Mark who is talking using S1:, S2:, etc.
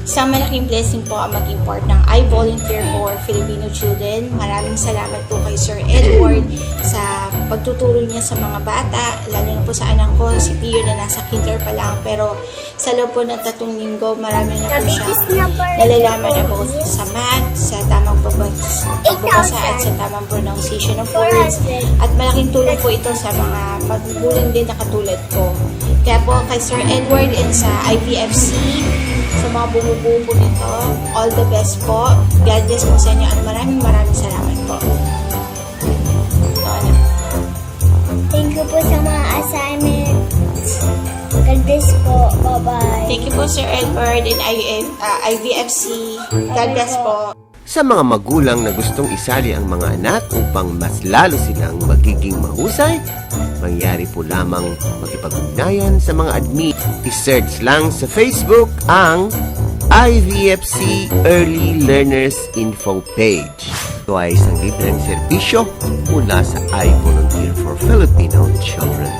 S1: Isang malaking blessing po ang maging part ng I Volunteer for Filipino Children. Maraming salamat po kay Sir Edward sa pagtuturo niya sa mga bata, lalo na po sa anak ko, si Pio na nasa kinder pa lang. Pero sa loob po ng 3 linggo, marami na po siya nalalaman about sa math, sa tamang pagbabasa at sa tamang pronunciation of words. At malaking tulong po ito sa mga pagbubulang din na katulad ko. Kaya po kay Sir Edward and sa IVFC, sa mga bumubuo po nito, all the best po. God bless po sa inyo at maraming salamat po.
S2: Thank you po sa mga assignments. God bless po. Bye-bye.
S1: Thank you po Sir Edward and IVFC. God bless po.
S3: Sa mga magulang na gustong isali ang mga anak upang mas lalo silang magiging mahusay, mangyari po lamang makipag-ugnayan sa mga admin. I-search lang sa Facebook ang IVFC Early Learners Info page. Ito ay isang libreng serbisyo mula sa I Volunteer for Filipino Children.